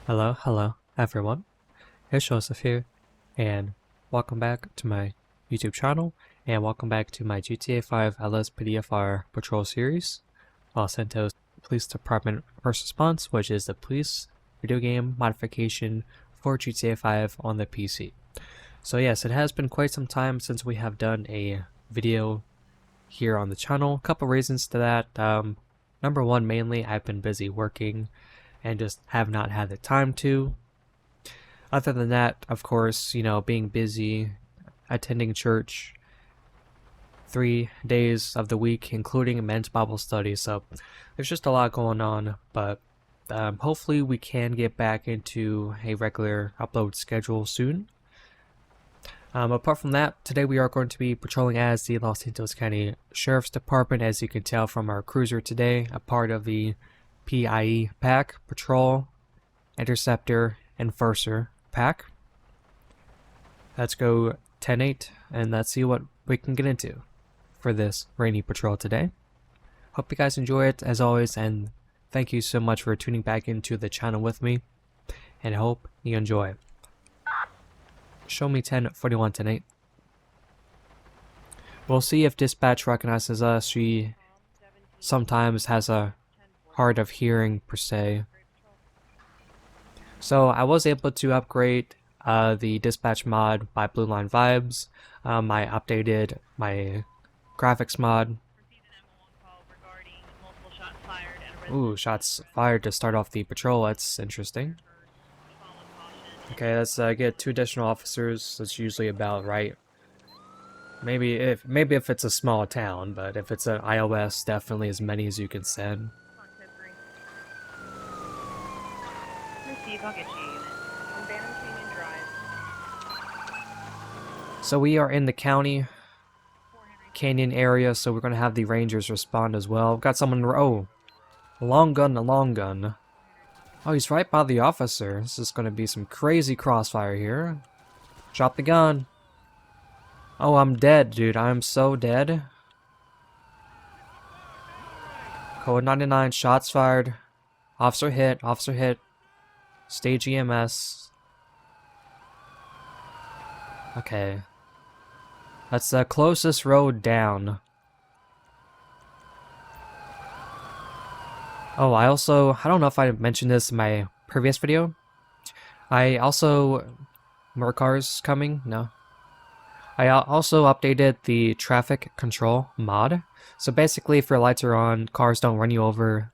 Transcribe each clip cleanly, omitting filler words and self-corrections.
Hello everyone, it's Joseph here, and welcome back to my YouTube channel, and welcome back to my GTA 5 LSPDFR Patrol series, Los Santos Police Department First Response, which is the police video game modification for GTA 5 on the PC. So yes, it has been quite some time since we have done a video here on the channel. A couple reasons to that. Number one, mainly I've been busy working and just have not had the time to. Other than that, of course, being busy, attending church 3 days of the week, including men's Bible study. So there's just a lot going on, but hopefully we can get back into a regular upload schedule soon. Apart from that, today we are going to be patrolling as the Los Santos County Sheriff's Department, as you can tell from our cruiser today, a part of the PIE pack, Patrol, Interceptor, Enforcer pack. Let's go 10-8 and let's see what we can get into for this rainy patrol today. Hope you guys enjoy it as always, and thank you so much for tuning back into the channel with me, and I hope you enjoy. Show me 1041 10-8. We'll see if dispatch recognizes us. She sometimes has a hard of hearing per se. So I was able to upgrade the dispatch mod by Blue Line Vibes. I updated my graphics mod. Ooh, shots fired to start off the patrol. That's interesting. Okay, let's get 2 additional officers. That's usually about right. Maybe if it's a small town, but if it's an iOS, definitely as many as you can send. So we are in the county canyon area, so we're gonna have the rangers respond as well. We've got someone. Oh, a long gun. Oh, he's right by the officer. This is gonna be some crazy crossfire here. Drop the gun. Oh, I'm dead, dude. I'm so dead. Code 99. Shots fired. Officer hit. Stage EMS. Okay. That's the closest road down. Oh, I don't know if I mentioned this in my previous video. More cars coming? No. I also updated the traffic control mod. So basically, if your lights are on, cars don't run you over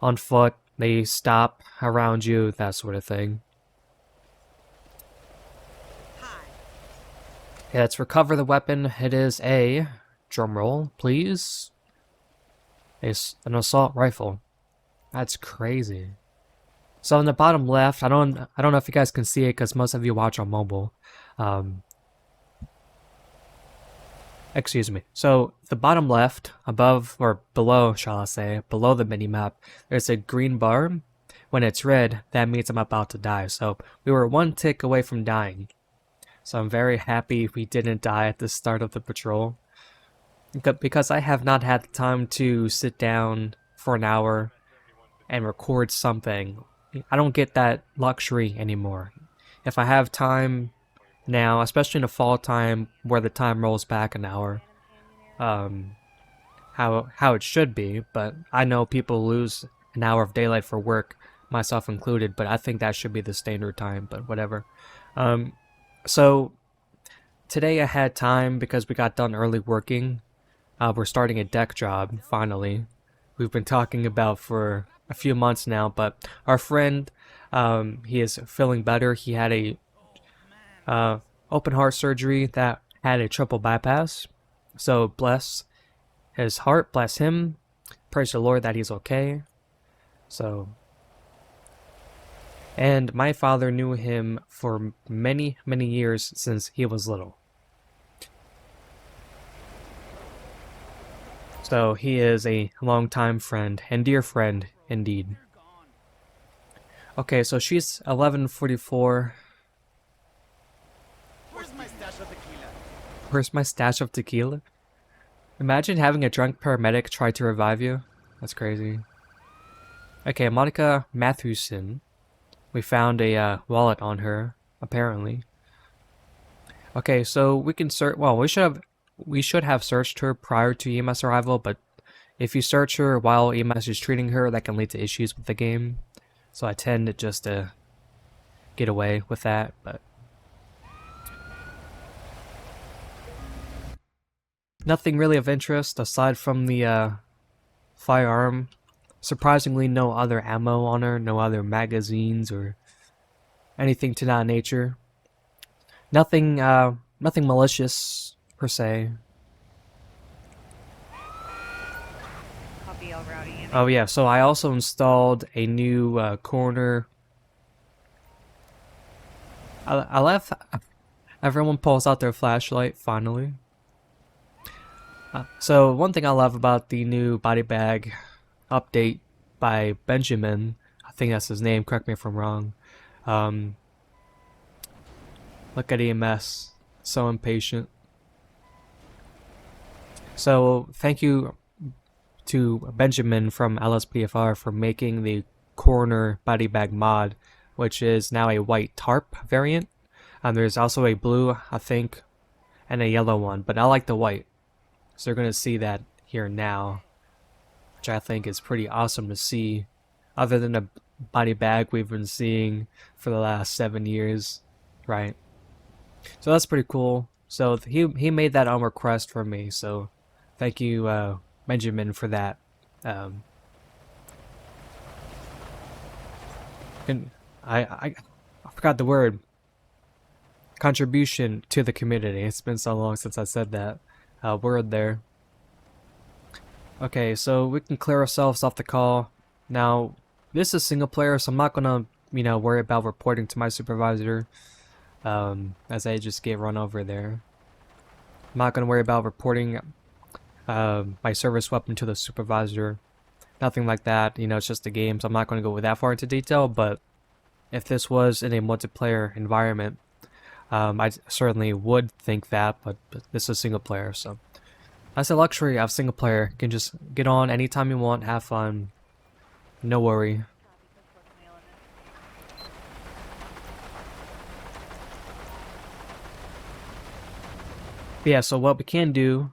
on foot. They stop around you, that sort of thing. Okay, let's recover the weapon. It is a, drumroll, please, an assault rifle. That's crazy. So in the bottom left, I don't know if you guys can see it because most of you watch on mobile. Excuse me. So the bottom left, above or below, shall I say, below the minimap, there's a green bar. When it's red, that means I'm about to die. So we were 1 tick away from dying. So I'm very happy we didn't die at the start of the patrol, because I have not had the time to sit down for an hour and record something. I don't get that luxury anymore. If I have time now, especially in the fall time where the time rolls back an hour, how it should be, but I know people lose an hour of daylight for work, myself included, but I think that should be the standard time, but whatever. So today I had time because we got done early working. We're starting a deck job, finally. We've been talking about for a few months now, but our friend, he is feeling better. He had a open heart surgery that had a triple bypass. So bless his heart, bless him. Praise the Lord that he's okay. So, and my father knew him for many years since he was little. So he is a longtime friend and dear friend indeed. Okay, so she's 11:44. Where's my stash of tequila? Imagine having a drunk paramedic try to revive you. That's crazy. Okay, Monica Matthewson. we found a wallet on her, apparently. Okay, so we can search. Well, we should have searched her prior to EMS arrival, but if you search her while EMS is treating her, that can lead to issues with the game. So I tend to just get away with that, but nothing really of interest aside from the firearm. Surprisingly, no other ammo on her, no other magazines or anything to that nature. Nothing malicious per se. Copy, all rowdy. Oh yeah, so I also installed a new corner. I left. Everyone pulls out their flashlight finally. So one thing I love about the new body bag update by Benjamin, I think that's his name, correct me if I'm wrong. Look at EMS, so impatient. So thank you to Benjamin from LSPDFR for making the corner body bag mod, which is now a white tarp variant. There's also a blue, I think, and a yellow one, but I like the white. So you're going to see that here now, which I think is pretty awesome to see, other than a body bag we've been seeing for the last 7 years, right? So that's pretty cool. So he made that on request for me, so thank you, Benjamin, for that. I forgot the word. Contribution to the community. It's been so long since I said that word there. Okay, so we can clear ourselves off the call. Now, this is single player, so I'm not gonna, worry about reporting to my supervisor as I just get run over there. I'm not gonna worry about reporting my service weapon to the supervisor. Nothing like that. It's just a game, so I'm not gonna go that far into detail. But if this was in a multiplayer environment, I certainly would think that, but this is single player, so that's a luxury of single player. You can just get on anytime you want, have fun, no worry. But yeah, so what we can do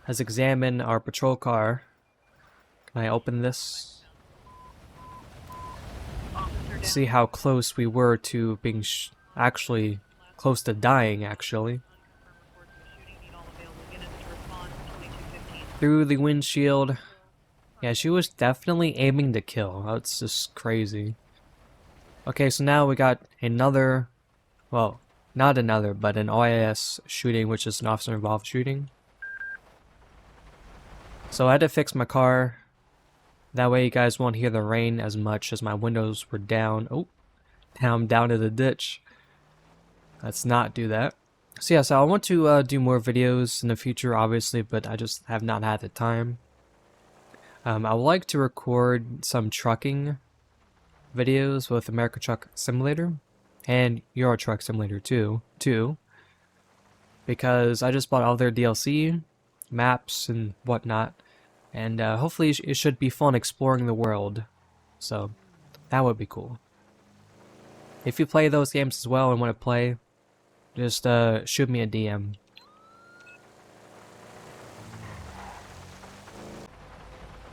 is examine our patrol car. Can I open this? See how close we were to being actually close to dying, actually. Through the windshield. Yeah, she was definitely aiming to kill. That's just crazy. Okay, so now we got another, well, not another, but an OIS shooting, which is an officer-involved shooting. So I had to fix my car. That way you guys won't hear the rain as much as my windows were down. Oh, now I'm down to the ditch. Let's not do that. So yeah, so I want to do more videos in the future, obviously, but I just have not had the time. I would like to record some trucking videos with American Truck Simulator and Euro Truck Simulator too, because I just bought all their DLC, maps, and whatnot, and hopefully it should be fun exploring the world. So that would be cool. If you play those games as well and want to play, just shoot me a DM.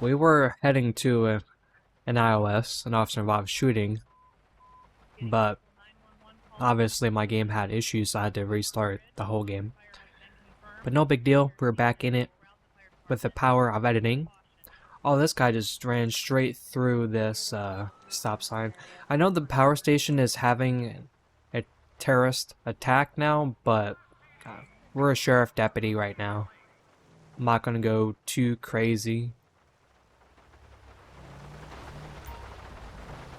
We were heading to an iOS, an officer-involved shooting, but obviously my game had issues, so I had to restart the whole game. But no big deal, we're back in it with the power of editing. Oh, this guy just ran straight through this stop sign. I know the power station is having a terrorist attack now, but we're a sheriff deputy right now. I'm not gonna go too crazy.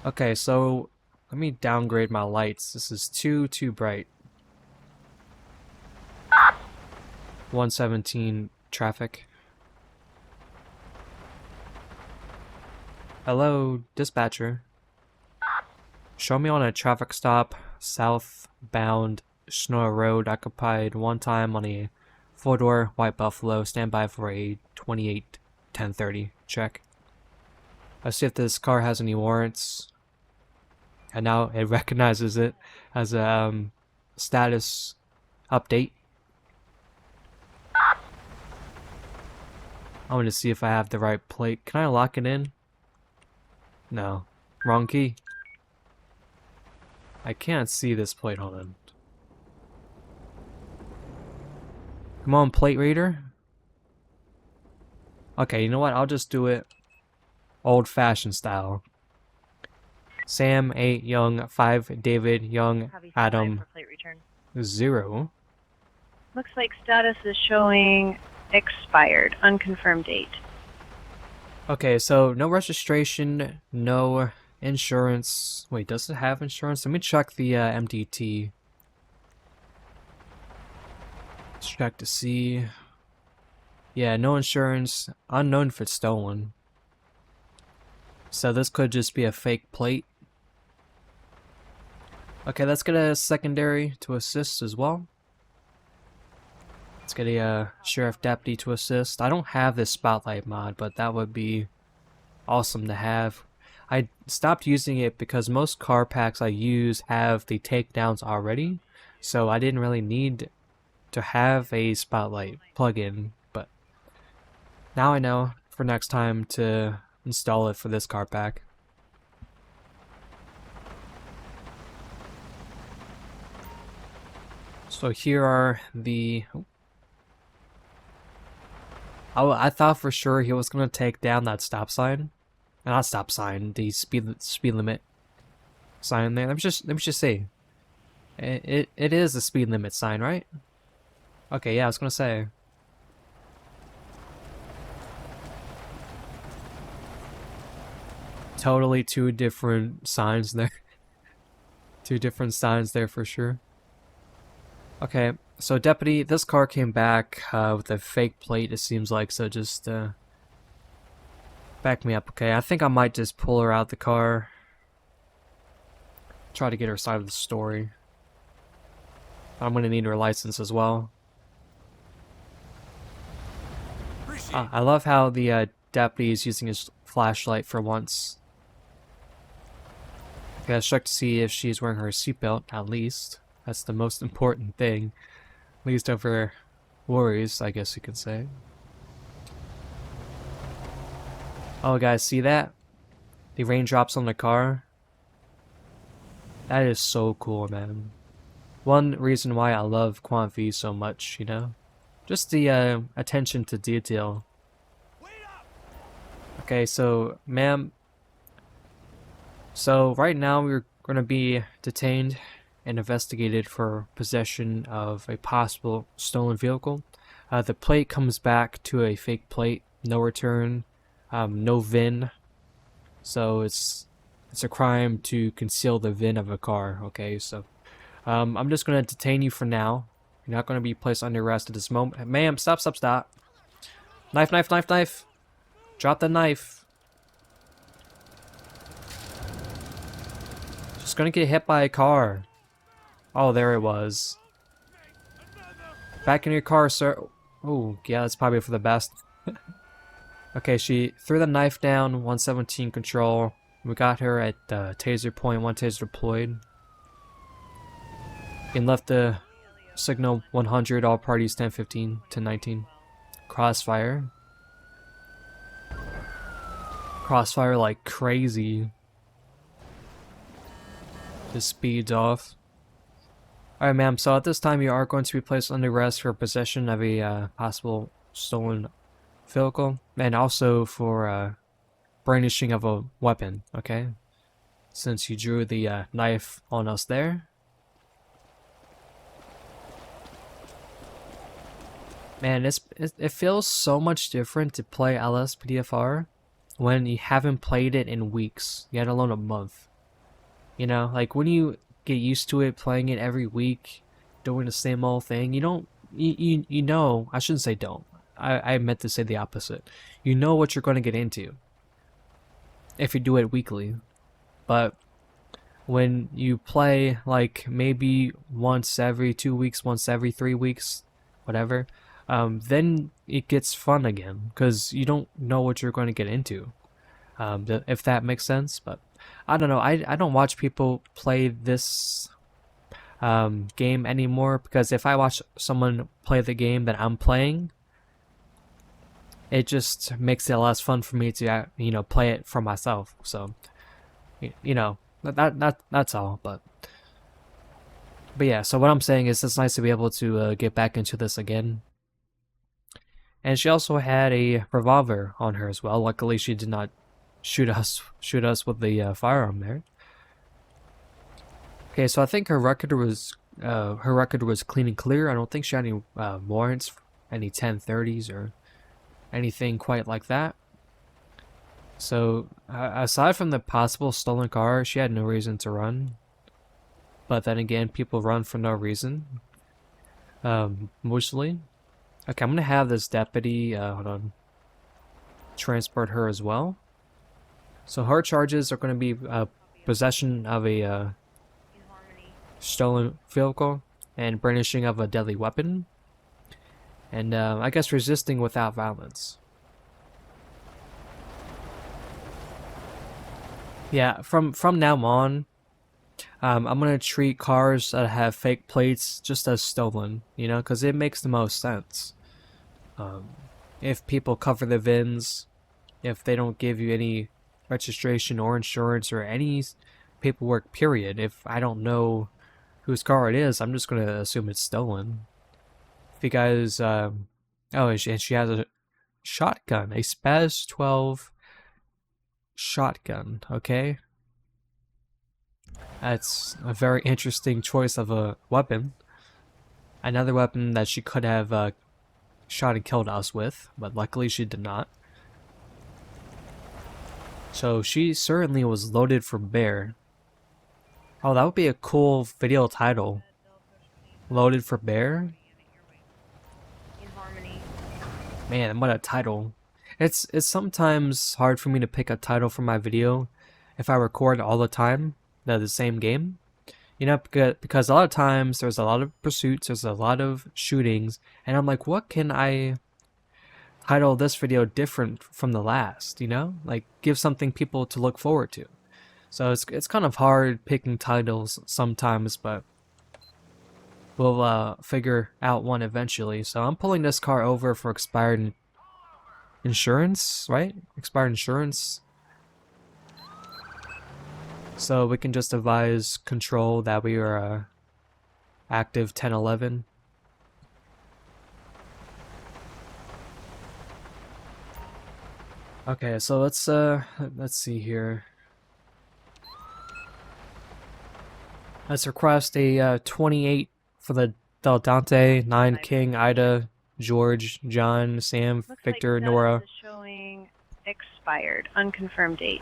Okay, so let me downgrade my lights. This is too bright. 117 traffic. Hello, dispatcher. Show me on a traffic stop, southbound Snow Road, occupied one time on a 4-door white Buffalo. Stand by for a 28 1030 check. Let's see if this car has any warrants. and now it recognizes it as a status update. I want to see if I have the right plate. Can I lock it in? No. Wrong key. I can't see this plate. Hold on. Come on, plate reader. Okay, you know what? I'll just do it old-fashioned style. Sam 8 Young 5 David Young Copy, stand by Adam for plate return. 0. Looks like status is showing expired, unconfirmed date. Okay, so no registration, no insurance. Wait, does it have insurance? Let me check the MDT. Let's check to see. Yeah, no insurance. Unknown if it's stolen. So this could just be a fake plate. Okay, let's get a secondary to assist as well. Let's get a sheriff deputy to assist. I don't have this spotlight mod, but that would be awesome to have. I stopped using it because most car packs I use have the takedowns already, so I didn't really need to have a spotlight plug-in, but now I know for next time to install it for this car pack. So here are the... Oh, I thought for sure he was gonna take down that stop sign. Not stop sign, the speed limit sign there. Let me just say, it is a speed limit sign, right? Okay, yeah, I was gonna say. Totally two different signs there. Two different signs there for sure. Okay, so deputy, this car came back with a fake plate, it seems like, so just back me up, okay? I think I might just pull her out the car. Try to get her side of the story. I'm gonna need her license as well. I love how the deputy is using his flashlight for once. Okay, let's check to see if she's wearing her seatbelt, at least. That's the most important thing. Least of her worries, I guess you could say. Oh, guys, see that? The raindrops on the car? That is so cool, man. One reason why I love Quant V so much, you know? Just the attention to detail. Okay, so, ma'am. So, right now we're going to be detained and investigated for possession of a possible stolen vehicle. The plate comes back to a fake plate, no return, no VIN. So it's a crime to conceal the VIN of a car. Okay, so I'm just gonna detain you for now. You're not gonna be placed under arrest at this moment. Ma'am, stop, stop, stop! Knife, knife, knife, knife! Drop the knife. Just gonna get hit by a car. Oh, there it was. Back in your car, sir. Oh, yeah, that's probably for the best. Okay, she threw the knife down, 117 control. We got her at taser point, one taser deployed. And left the signal 100, all parties 10-15, 10-19. Crossfire. Crossfire like crazy. Just speeds off. Alright, ma'am, so at this time you are going to be placed under arrest for possession of a possible stolen vehicle, and also for brandishing of a weapon, okay? Since you drew the knife on us there. Man, it feels so much different to play LSPDFR when you haven't played it in weeks, yet alone a month. You know, like when you get used to it, playing it every week, doing the same old thing, you don't, you know, I shouldn't say don't. I meant to say the opposite. You know what you're going to get into if you do it weekly. But when you play like maybe once every 2 weeks, once every 3 weeks, whatever, then it gets fun again because you don't know what you're going to get into. If that makes sense. But I don't know. I don't watch people play this game anymore, because if I watch someone play the game that I'm playing, it just makes it less fun for me to play it for myself. So that's all. But yeah. So what I'm saying is, it's nice to be able to get back into this again. And she also had a revolver on her as well. Luckily, she did not shoot us with the firearm there. Okay, so I think her record was clean and clear. I don't think she had any warrants, any 1030s or anything quite like that. So aside from the possible stolen car, she had no reason to run. But then again, people run for no reason. Mostly. Okay, I'm gonna have this deputy, hold on, transport her as well. So her charges are gonna be possession of a stolen vehicle and brandishing of a deadly weapon, and I guess resisting without violence. Yeah, from now on, I'm gonna treat cars that have fake plates just as stolen, because it makes the most sense. If people cover the VINs, if they don't give you any registration or insurance or any paperwork, period, if I don't know whose car it is, I'm just gonna assume it's stolen. If you guys, oh, and she has a shotgun, a Spaz 12 shotgun, okay? That's a very interesting choice of a weapon. Another weapon that she could have shot and killed us with, but luckily she did not. So she certainly was loaded for bear. Oh, that would be a cool video title. Loaded for bear? Man, what a title. It's sometimes hard for me to pick a title for my video if I record all the time the same game. Because a lot of times there's a lot of pursuits, there's a lot of shootings, and I'm like, what can I title this video different from the last, Like, give something people to look forward to. So it's kind of hard picking titles sometimes, but we'll figure out one eventually. So I'm pulling this car over for expired insurance, right? Expired insurance. So we can just advise control that we are active 1011. Okay, so let's see here. Let's request a 28 for the Del Dante, 9 King, Ida, George, John, Sam, Looks Victor, like Nora. Is showing expired, unconfirmed date.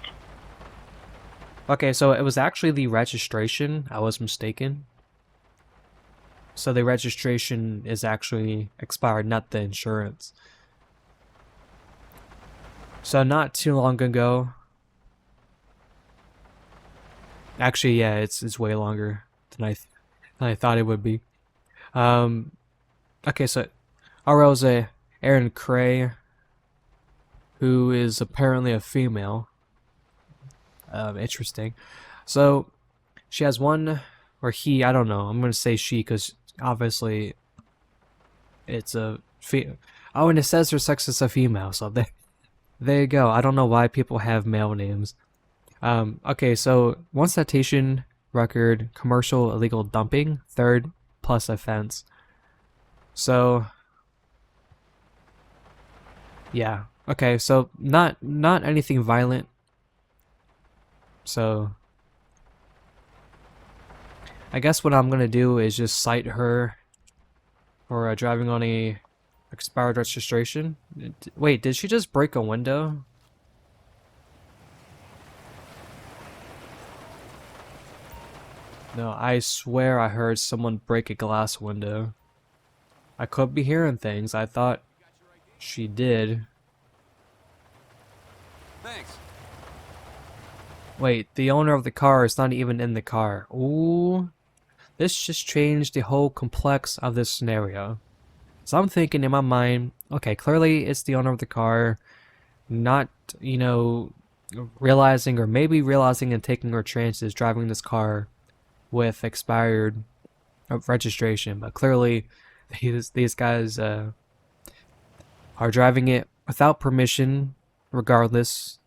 Okay, so it was actually the registration. I was mistaken. So the registration is actually expired, not the insurance. So not too long ago. Actually, yeah, it's way longer than I thought it would be. Okay, so RL's Aaron Cray, who is apparently a female. Interesting. So she has one, or he, I don't know. I'm gonna say she because obviously it's a female. Oh, and it says her sex is a female. So there you go. I don't know why people have male names. Okay, so one citation record, commercial illegal dumping, 3rd plus offense. So yeah. Okay, so not anything violent. So I guess what I'm gonna do is just cite her for driving on a expired registration. Wait, did she just break a window? No, I swear I heard someone break a glass window. I could be hearing things. I thought she did. Thanks. Wait, the owner of the car is not even in the car. Ooh. This just changed the whole complex of this scenario. So I'm thinking in my mind, okay, clearly it's the owner of the car, not, realizing, or maybe realizing and taking our chances driving this car with expired registration. But clearly, these guys are driving it without permission, regardless,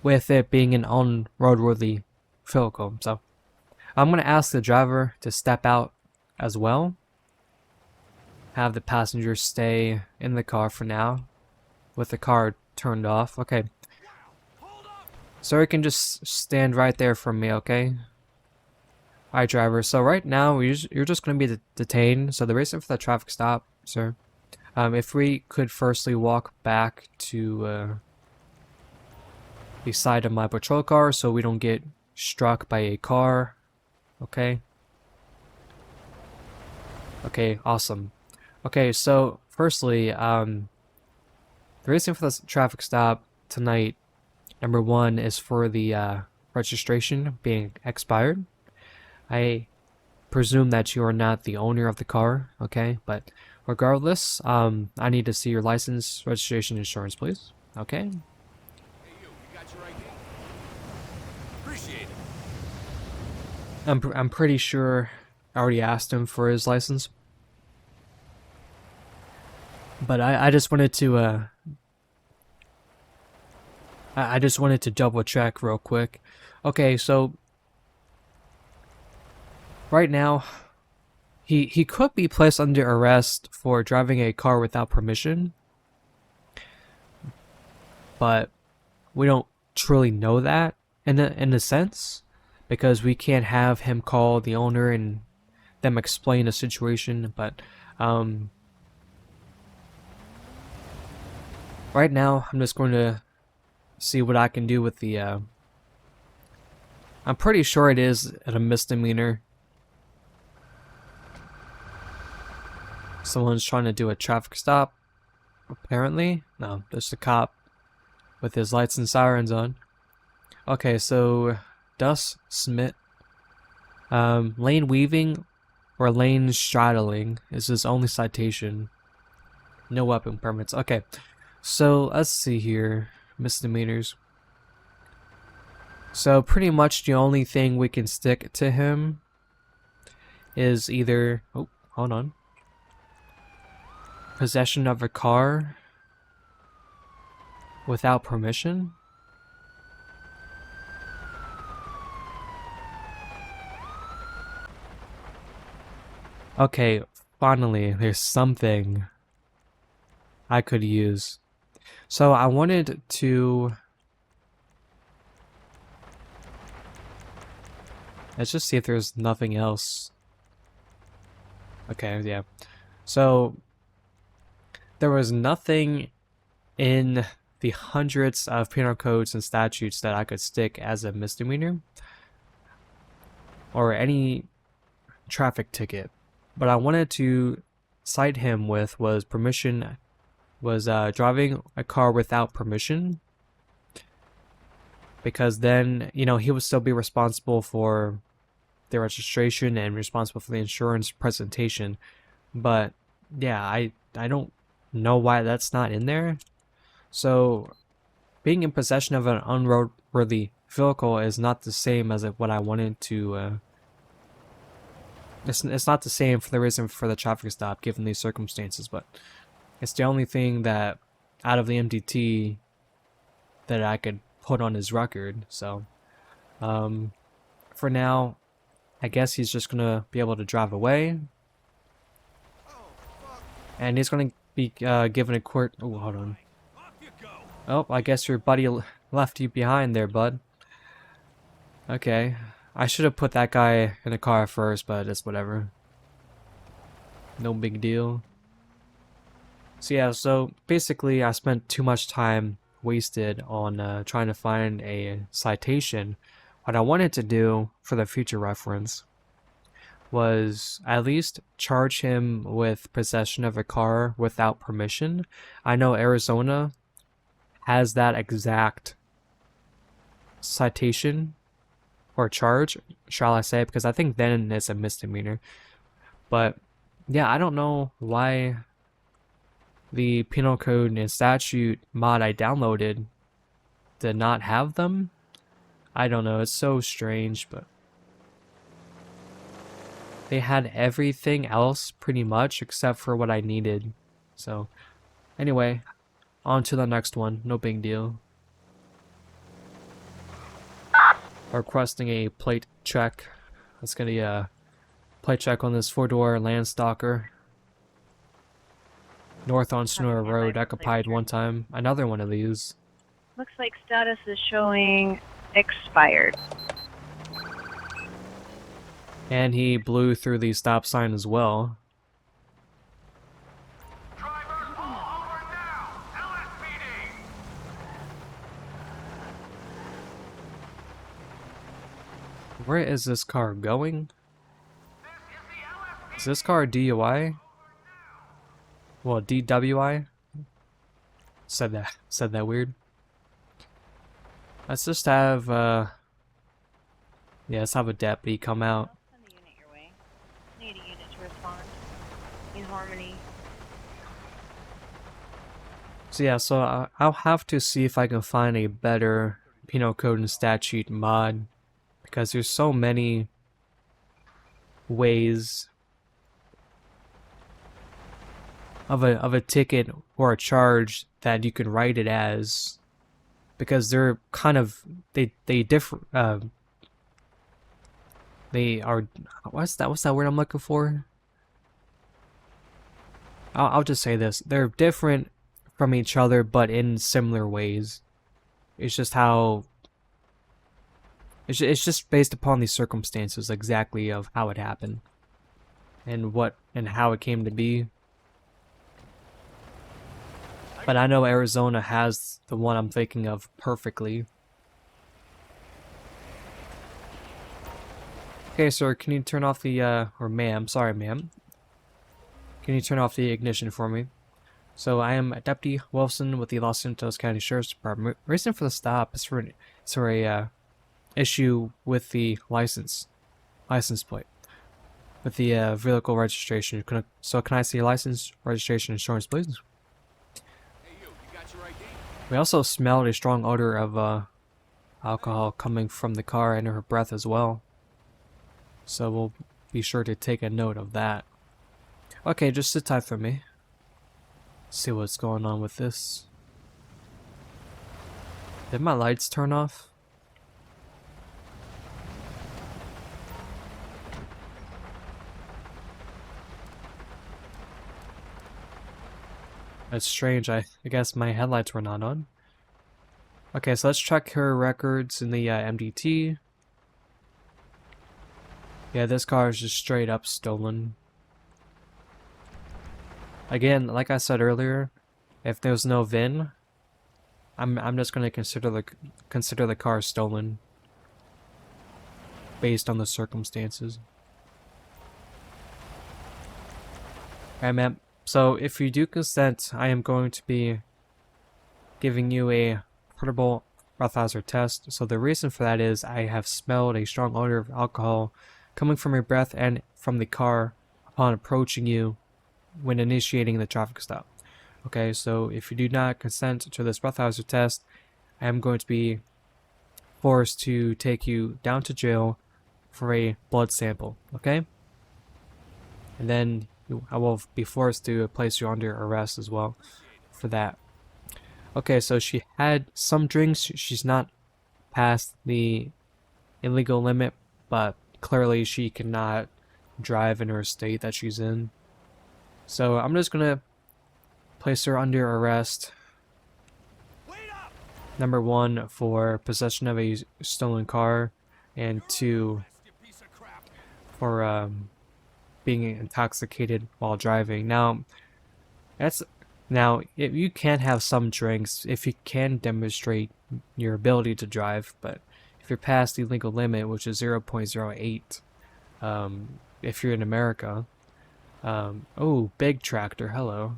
with it being an on-roadworthy vehicle. So I'm going to ask the driver to step out as well. Have the passengers stay in the car for now, with the car turned off. Okay. So you can just stand right there for me, okay? Alright, driver. So right now, you're just going to be detained. So the reason for the traffic stop, sir, if we could firstly walk back to the side of my patrol car so we don't get struck by a car, okay? Okay, awesome. Okay, so firstly, the reason for this traffic stop tonight, number one, is for the registration being expired. I presume that you are not the owner of the car, okay? But regardless, I need to see your license, registration, insurance, please. Okay? Hey, you got your ID? Appreciate it. I'm pretty sure I already asked him for his license. But I just wanted to I just wanted to double check real quick. Okay, so right now he could be placed under arrest for driving a car without permission. But we don't truly know that in a sense, because we can't have him call the owner and them explain the situation. But right now, I'm just going to see what I can do with the, I'm pretty sure it is a misdemeanor. Someone's trying to do a traffic stop, apparently. No, there's a cop with his lights and sirens on. Okay, so, Dust Smith, lane weaving or lane straddling is his only citation. No weapon permits. Okay. So, let's see here. Misdemeanors. So, pretty much the only thing we can stick to him is either... Oh, hold on. Possession of a car without permission? Okay, finally, there's something I could use. So I wanted to... Let's just see if there's nothing else. Okay, yeah. So there was nothing in the hundreds of penal codes and statutes that I could stick as a misdemeanor or any traffic ticket. But I wanted to cite him with was driving a car without permission, because then, you know, he would still be responsible for the registration and responsible for the insurance presentation. But yeah, I don't know why that's not in there. So being in possession of an unroadworthy vehicle is not the same as what I wanted to it's not the same for the reason for the traffic stop given these circumstances, but it's the only thing that out of the MDT that I could put on his record. So for now, I guess he's just gonna be able to drive away, and he's gonna be given a court. Oh, hold on. Oh, I guess your buddy left you behind there, bud. Okay. I should have put that guy in the car first, but it's whatever. No big deal. So yeah, so basically I spent too much time wasted on trying to find a citation. What I wanted to do for the future reference was at least charge him with possession of a car without permission. I know Arizona has that exact citation or charge, shall I say, because I think then it's a misdemeanor. But yeah, I don't know why the penal code and statute mod I downloaded to not have them. I don't know, it's so strange, but they had everything else pretty much except for what I needed. So anyway, on to the next one, no big deal. Requesting a plate check. Let's get a plate check on this 4-door Landstalker. North on Sonora Road, occupied one time. Another one of these. Looks like status is showing expired. And he blew through the stop sign as well. Drivers, pull over now! LSPD! Where is this car going? This is the LSPD! Is this car a DUI? Well, DWI? Said that weird. Let's just have, yeah, let's have a deputy come out. I'll send a unit your way. Need a unit to respond. In harmony. So yeah, so I'll have to see if I can find a better penal code and statute mod, because there's so many ways of a ticket or a charge that you can write it as, because they're kind of they differ. They are, what's that word I'm looking for? I'll just say this: they're different from each other, but in similar ways. It's just how. It's just based upon the circumstances exactly of how it happened, and what and how it came to be. But I know Arizona has the one I'm thinking of perfectly. Okay, sir, can you turn off the, or ma'am, sorry ma'am. Can you turn off the ignition for me? So I am Deputy Wilson with the Los Santos County Sheriff's Department. Reason for the stop is for a issue with the license plate. With the vehicle registration. So can I see your license, registration, insurance, please? Hey you got your ID? We also smelled a strong odor of alcohol coming from the car and her breath as well. So we'll be sure to take a note of that. Okay, just sit tight for me. See what's going on with this. Did my lights turn off? That's strange, I guess my headlights were not on. Okay, so let's check her records in the MDT. Yeah, this car is just straight up stolen. Again, like I said earlier, if there's no VIN, I'm just gonna consider the car stolen based on the circumstances. Alright, ma'am. So if you do consent, I am going to be giving you a portable breathalyzer test. So the reason for that is I have smelled a strong odor of alcohol coming from your breath and from the car upon approaching you when initiating the traffic stop. Okay, so if you do not consent to this breathalyzer test, I am going to be forced to take you down to jail for a blood sample, okay? And then I will be forced to place you under arrest as well for that. Okay, so she had some drinks. She's not past the illegal limit, but clearly she cannot drive in her state that she's in. So I'm just gonna place her under arrest. Number 1 for possession of a stolen car, and 2 for being intoxicated while driving. Now if you can have some drinks if you can demonstrate your ability to drive, but if you're past the legal limit, which is 0.08, if you're in America. Oh, big tractor, hello.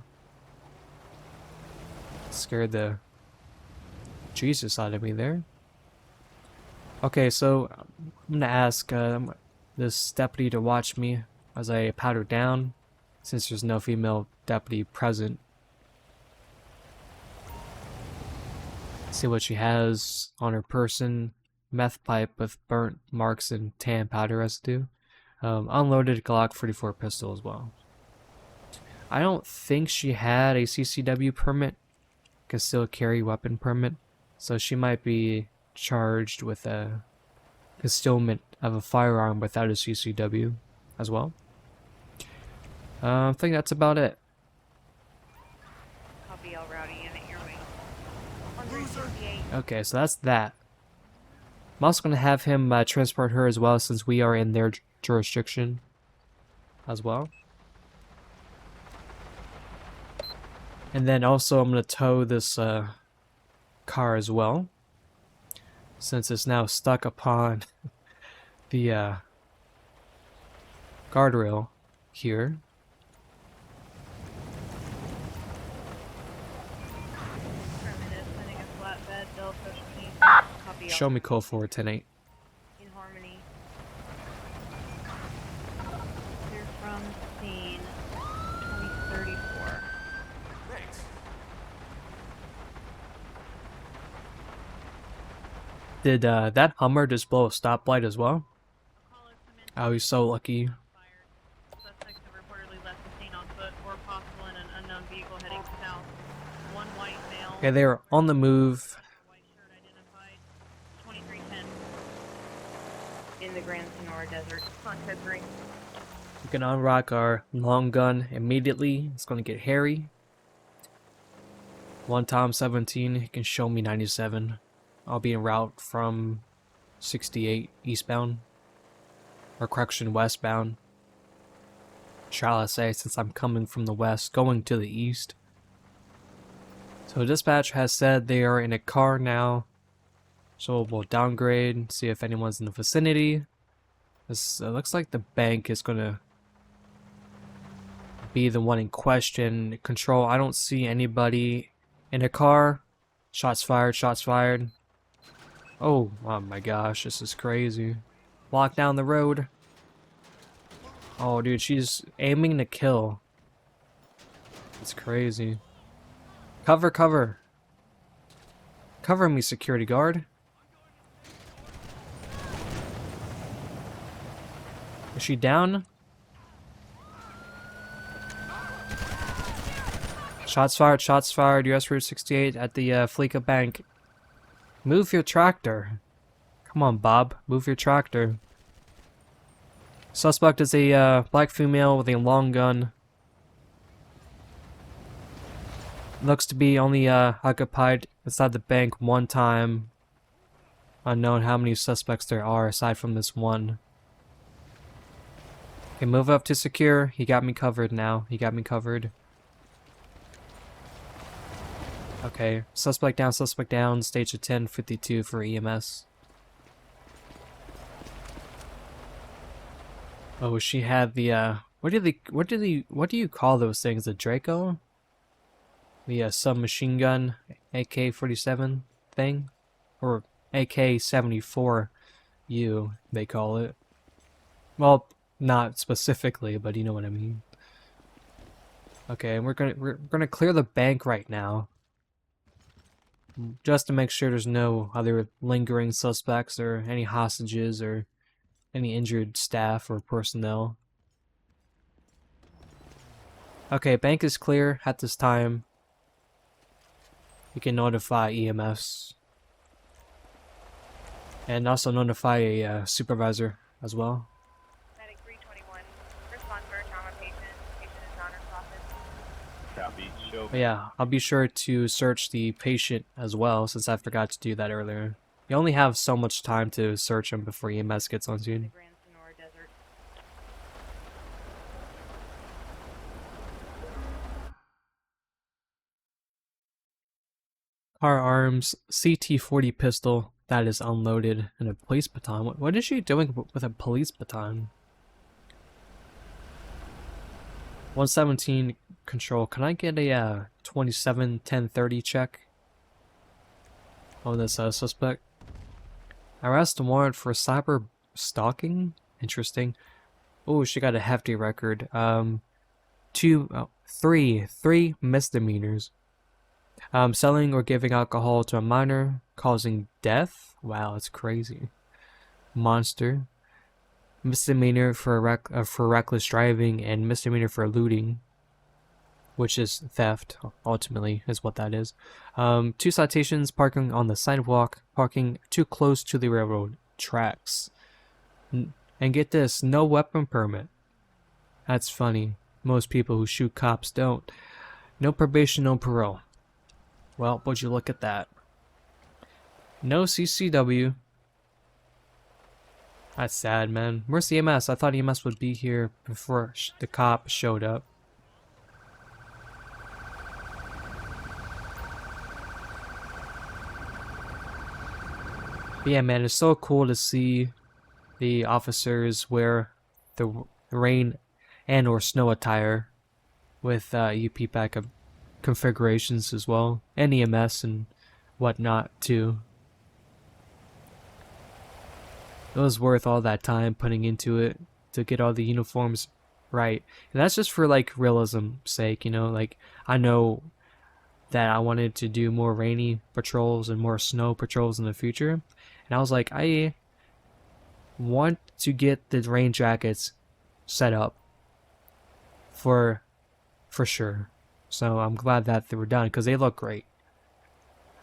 Scared the Jesus out of me there. Okay, so I'm gonna ask this deputy to watch me as I pat her down, since there's no female deputy present. See what she has on her person. Meth pipe with burnt marks and tan powder residue. Unloaded Glock 44 pistol as well. I don't think she had a CCW permit, concealed carry weapon permit, so she might be charged with a concealment of a firearm without a CCW as well. I think that's about it. Copy all rowdy unit your wing. 168. Okay, so that's that. I'm also going to have him transport her as well, since we are in their jurisdiction as well. And then also I'm going to tow this car as well, since it's now stuck upon the guardrail here. Affirmative, sending a flatbed, Bill Social Team. Copy all. Show me code 410-8. In harmony. Clear from scene. 2034. Thanks. Did that Hummer just blow a stoplight as well? Caller come in. Oh, he's so lucky. Fired. Suspects have reportedly left the scene on foot or possible in an unknown vehicle heading south. One white male. Okay, they are on the move. White shirt identified. 2310. In the Grand Senora Desert. On code 3. We can unrock our long gun immediately. It's going to get hairy. One Tom 17, he can show me 97. I'll be en route from 68 eastbound. Or correction, westbound. Shall I say, since I'm coming from the west, going to the east. So dispatch has said they are in a car now. So we'll downgrade, see if anyone's in the vicinity. This looks like the bank is gonna be the one in question. Control, I don't see anybody in a car. Shots fired, shots fired. Oh my gosh, this is crazy. Walk down the road. Oh dude, she's aiming to kill. It's crazy. Cover, cover. Cover me, security guard. Is she down? Shots fired, US Route 68 at the Fleeca Bank. Move your tractor. Come on, Bob, move your tractor. Suspect is a black female with a long gun. Looks to be only occupied inside the bank one time. Unknown how many suspects there are aside from this one. Okay, move up to secure. He got me covered now. He got me covered. Okay, suspect down, stage of 1052 for EMS. Oh, she had the what do you call those things? The Draco? The submachine gun AK-47 thing? Or AK-74U, they call it. Well, not specifically, but you know what I mean. Okay, and we're gonna clear the bank right now, just to make sure there's no other lingering suspects or any hostages or any injured staff or personnel. Okay, bank is clear at this time. You can notify EMS. And also notify a supervisor as well. Medic 321. Respond for a trauma patient. Patient is non-responsive. Copy. Show. But yeah, I'll be sure to search the patient as well, since I forgot to do that earlier. You only have so much time to search him before EMS gets on The scene. Grand Senora Desert. Car arms, CT-40 pistol that is unloaded, and a police baton. What is she doing with a police baton? 117 control. Can I get a 27-10-30 check on this suspect? Arrest warrant for cyber stalking. Interesting. Oh, she got a hefty record. Three misdemeanors. Selling or giving alcohol to a minor, causing death. Wow, that's crazy. Monster. Misdemeanor for reckless driving, and misdemeanor for looting, which is theft. Ultimately, is what that is. 2 citations: parking on the sidewalk, parking too close to the railroad tracks, and get this: no weapon permit. That's funny. Most people who shoot cops don't. No probation, no parole. Well, would you look at that? No CCW. That's sad, man. Where's the EMS? I thought EMS would be here before the cop showed up. But yeah, man, it's so cool to see the officers wear the rain and or snow attire with EUP Backup Configurations as well, and EMS and whatnot too. It was worth all that time putting into it to get all the uniforms right. And that's just for like realism's sake, you know, like I know that I wanted to do more rainy patrols and more snow patrols in the future. And I was like, I want to get the rain jackets set up for sure. So I'm glad that they were done because they look great.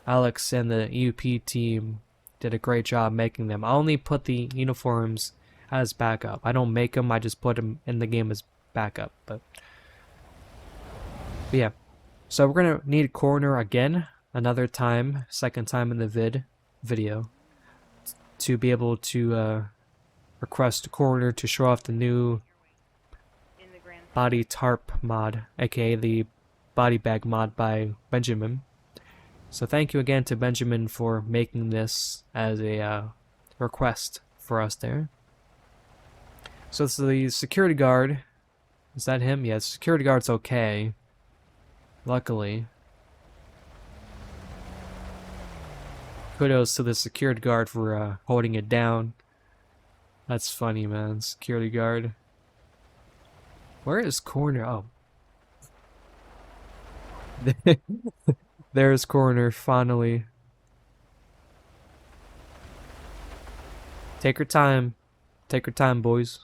Alex and the EUP team did a great job making them. I only put the uniforms as backup. I don't make them, I just put them in the game as backup. But yeah. So we're gonna need coroner again, another time, second time in the video, to be able to request a coroner to show off the new body tarp mod, aka the body bag mod by Benjamin. So thank you again to Benjamin for making this as a request for us there. So it's the security guard. Is that him? Yeah, the security guard's okay. Luckily. Kudos to the security guard for holding it down. That's funny, man. Security guard. Where is Coroner? Oh. There's Coroner, finally. Take your time. Take your time, boys.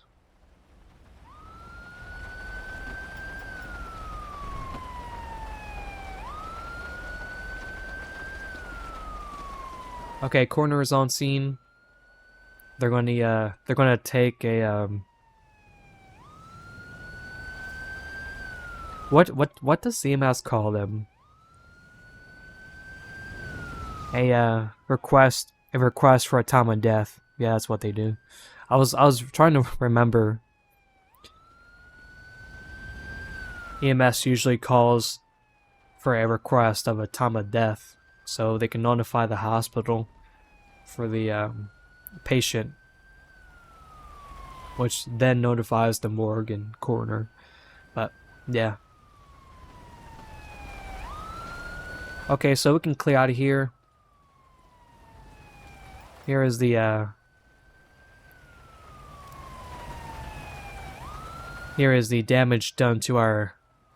Okay, Coroner is on scene. They're gonna take a what does CMS call them? A request for a time of death. Yeah, that's what they do. I was trying to remember. EMS usually calls for a request of a time of death, so they can notify the hospital for the patient, which then notifies the morgue and coroner. But yeah. Okay, so we can clear out of here. Here is the damage done to our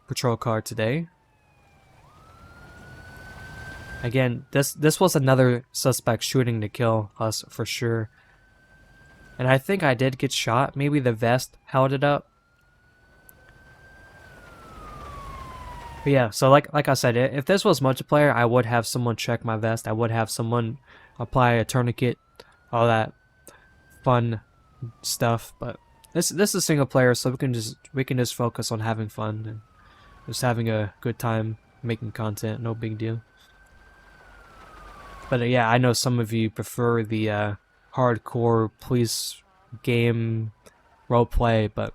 patrol car today. Again, this was another suspect shooting to kill us for sure. And I think I did get shot. Maybe the vest held it up. But yeah, so like I said, if this was multiplayer, I would have someone check my vest. I would have someone apply a tourniquet, all that fun stuff. But this is single player, so we can just focus on having fun and just having a good time making content. No big deal. But yeah, I know some of you prefer the hardcore police game roleplay, but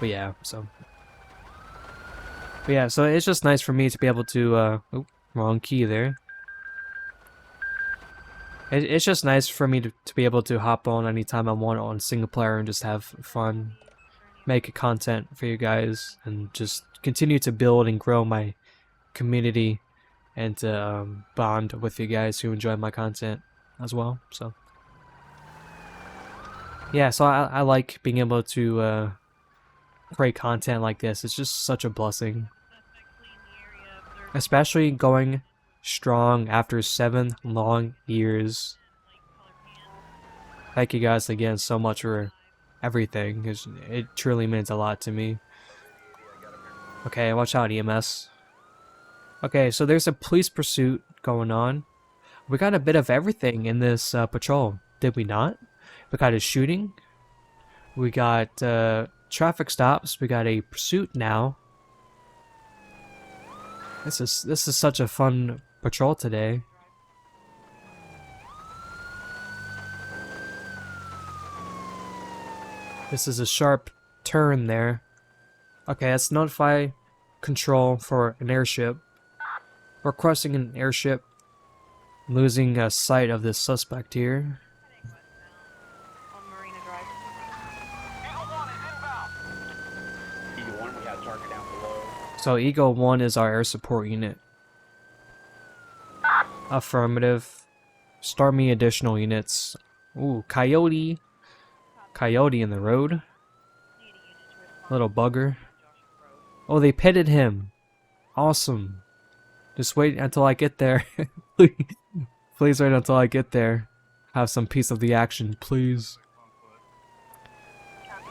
yeah, so it's just nice for me to be able to oh, wrong key there. It's just nice for me to be able to hop on anytime I want on single player and just have fun, make content for you guys, and just continue to build and grow my community and to bond with you guys who enjoy my content as well. So yeah, so I like being able to create content like this. It's just such a blessing. Especially going strong after 7 long years. Thank you guys again so much for everything. It truly means a lot to me. Okay, watch out, EMS. Okay, so there's a police pursuit going on. We got a bit of everything in this patrol, did we not? We got a shooting. We got traffic stops. We got a pursuit now. This is such a fun patrol today. This is a sharp turn there. Okay, let's notify control for an airship. We're crossing an airship. Losing sight of this suspect here. On Marina Drive. Eagle 1 is inbound. Eagle 1, we have target down below. So Eagle 1 is our air support unit. Affirmative. Start me additional units. Ooh, Coyote. Coyote in the road. Little bugger. Oh, they pitted him. Awesome. Just wait until I get there. Please wait until I get there. Have some piece of the action, please.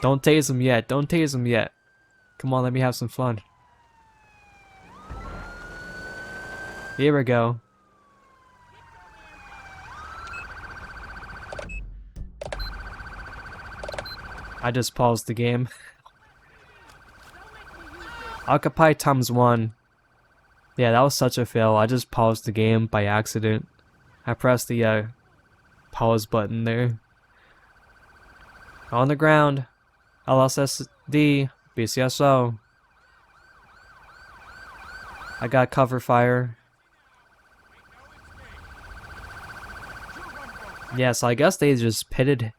Don't tase him yet. Don't tase him yet. Come on, let me have some fun. Here we go. I just paused the game. Occupy ×1. Yeah, that was such a fail. I just paused the game by accident. I pressed the pause button there. On the ground. LSSD. BCSO. I got cover fire. Yeah, so I guess they just pitted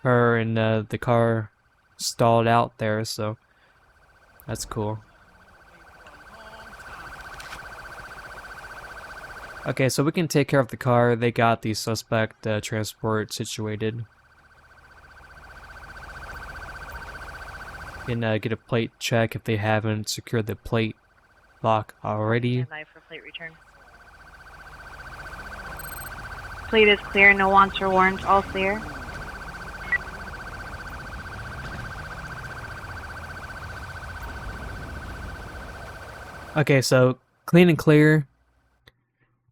her and the car stalled out there, so that's cool. Okay, so we can take care of the car. They got the suspect transport situated. Can get a plate check if they haven't secured the plate lock already. Stand by for plate return. Plate is clear, no wants or warrants, all clear. Okay, so clean and clear.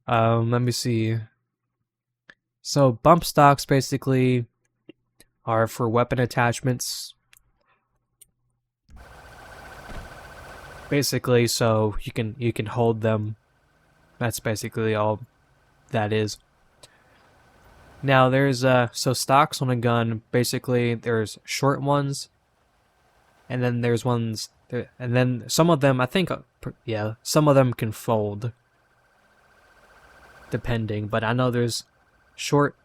Let me see. So bump stocks basically are for weapon attachments. Basically, so you can hold them. That's basically all that is. Now there's so stocks on a gun. Basically, there's short ones, and then there's ones, and then some of them I think, yeah, some of them can fold. Depending, but I know there's short,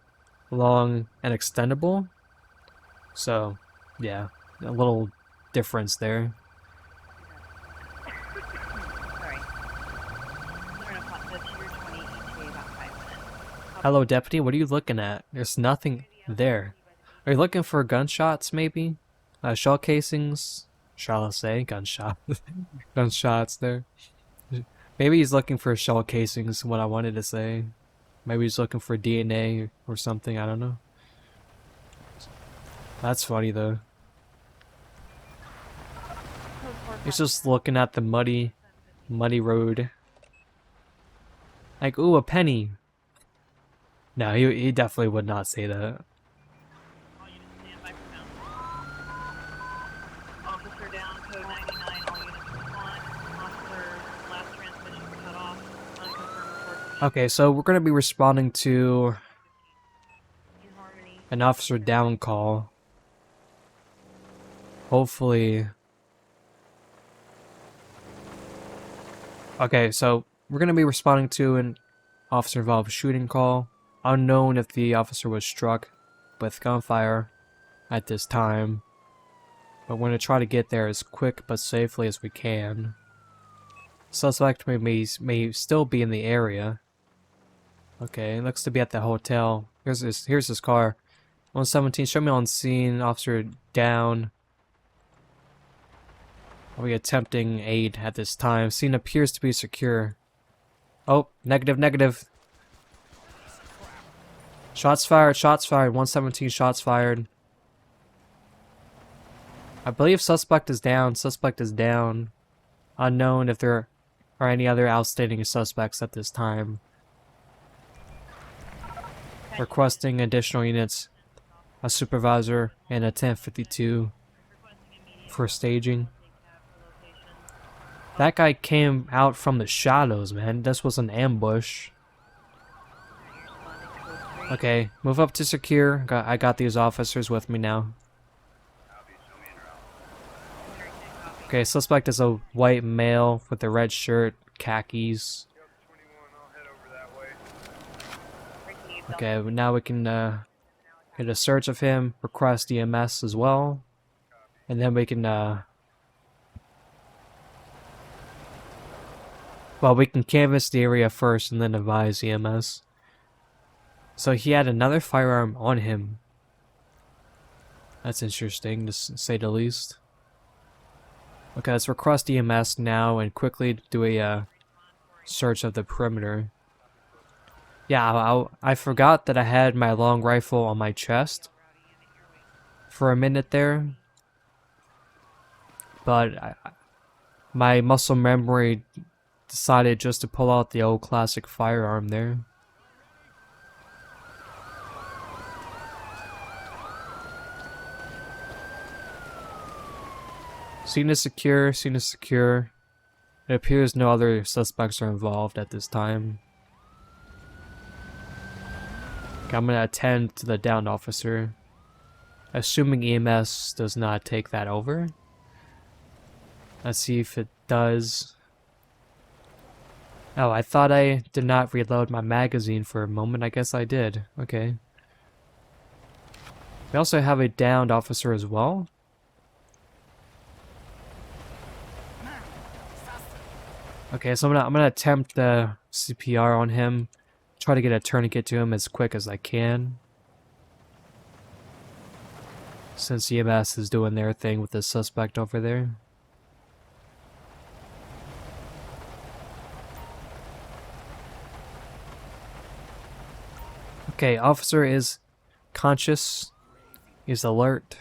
long, and extendable. So, yeah, a little difference there. Sorry. We're gonna pop the tier 20 ETA about 5 minutes. Hello, deputy. What are you looking at? There's nothing there. Are you looking for gunshots, maybe? Shell casings? Shall I say gunshot? Gunshots there. Maybe he's looking for shell casings, what I wanted to say. Maybe he's looking for DNA or something, I don't know. That's funny though. He's just looking at the muddy road. Like, ooh, a penny. No, he definitely would not say that. All units stand by for mount. Officer down, code 99, all units respond. Officer, last transmission cut off. Unconfirmed report. Okay, so we're gonna be responding to In harmony. an officer down call. Hopefully. Okay, so we're gonna be responding to an officer involved shooting call. Unknown if the officer was struck with gunfire at this time. But we're gonna try to get there as quick but safely as we can. Suspect may still be in the area. Okay, looks to be at the hotel. Here's his car. 117, show me on scene. Officer down. Are we attempting aid at this time? Scene appears to be secure. Oh, negative, negative. Shots fired, shots fired. 117 shots fired. I believe suspect is down. Suspect is down. Unknown if there are any other outstanding suspects at this time. Requesting additional units, a supervisor, and a 1052 for staging. That guy came out from the shadows, man. This was an ambush. Okay, move up to secure. I got these officers with me now. Okay, suspect is a white male with a red shirt, khakis. Okay, now we can get a search of him, request EMS as well, and then we can well, we can canvass the area first and then advise EMS. So he had another firearm on him. That's interesting, to say the least. Okay, let's request EMS now and quickly do a search of the perimeter. Yeah, I forgot that I had my long rifle on my chest for a minute there. But my muscle memory decided just to pull out the old classic firearm there. Scene is secure, scene is secure. It appears no other suspects are involved at this time. Okay, I'm gonna attend to the downed officer. Assuming EMS does not take that over. Let's see if it does. Oh, I thought I did not reload my magazine for a moment. I guess I did. Okay. We also have a downed officer as well. Okay, so I'm gonna attempt the CPR on him. Try to get a tourniquet to him as quick as I can. Since EMS is doing their thing with the suspect over there. Okay, officer is conscious. He's alert.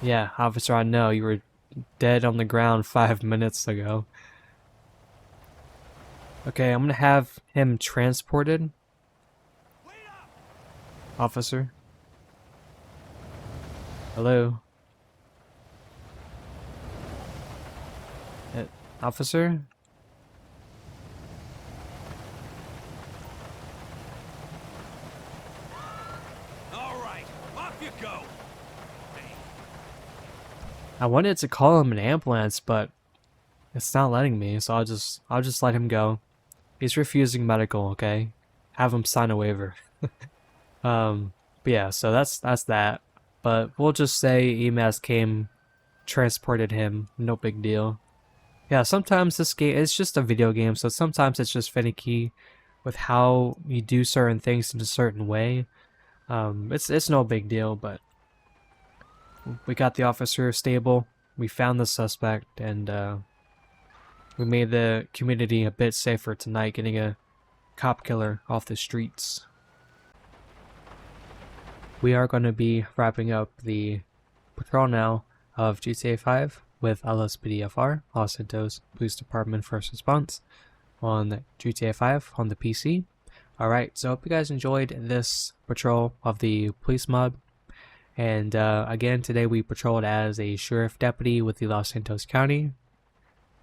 Yeah, officer, I know you were dead on the ground 5 minutes ago. Okay, I'm gonna have him transported. Officer? Hello? Officer? Alright, off you go! I wanted to call him an ambulance, but it's not letting me, so I'll just let him go. He's refusing medical, okay? Have him sign a waiver. But yeah, so that's that. But we'll just say EMS came, transported him, no big deal. Yeah, sometimes this game, it's just a video game, so sometimes it's just finicky with how you do certain things in a certain way. It's no big deal, but we got the officer stable, we found the suspect, and we made the community a bit safer tonight, getting a cop killer off the streets. We are going to be wrapping up the patrol now of GTA 5 with LSPDFR, Los Santos Police Department First Response, on GTA 5 on the PC. Alright, so I hope you guys enjoyed this patrol of the police mod. And again, today we patrolled as a sheriff deputy with the Los Santos County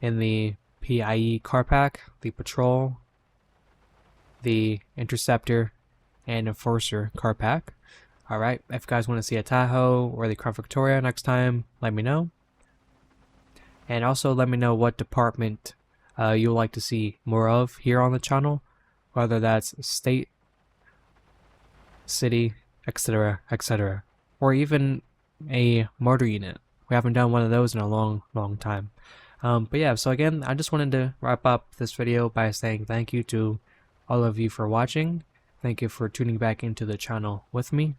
in the PIE car pack, the patrol, the interceptor, and enforcer car pack. Alright, if you guys want to see a Tahoe or the Crown Victoria next time, let me know. And also let me know what department you would like to see more of here on the channel, whether that's state, city, etc., etc., or even a murder unit. We haven't done one of those in a long time. But yeah, so again, I just wanted to wrap up this video by saying thank you to all of you for watching. Thank you for tuning back into the channel with me.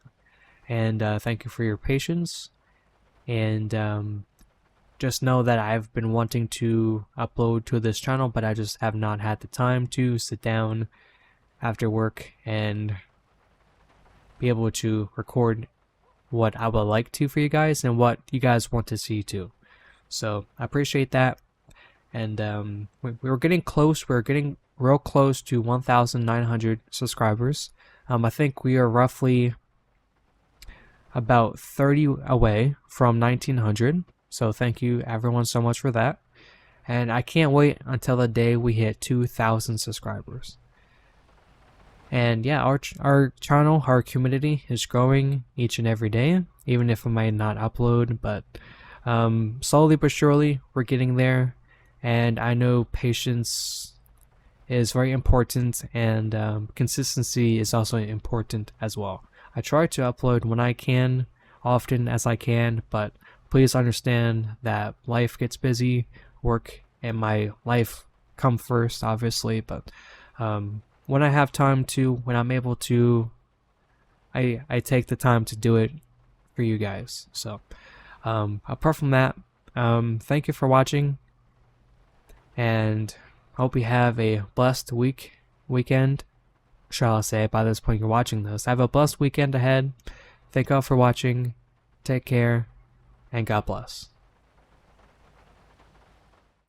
And thank you for your patience. And just know that I've been wanting to upload to this channel, but I just have not had the time to sit down after work and be able to record what I would like to for you guys and what you guys want to see too. So I appreciate that. And we're getting close. We're getting real close to 1,900 subscribers. I think we are roughly about 30 away from 1,900. So thank you everyone so much for that. And I can't wait until the day we hit 2,000 subscribers. And yeah, our channel, our community is growing each and every day, even if I might not upload, but slowly but surely we're getting there. And I know patience is very important, and consistency is also important as well. I try to upload when I can, often as I can, but please understand that life gets busy, work and my life come first, obviously, but when I have time to, when I'm able to, I take the time to do it for you guys. So apart from that, thank you for watching, and hope you have a blessed weekend, shall I say. By this point you're watching this, have a blessed weekend ahead. Thank you all for watching. Take care and God bless.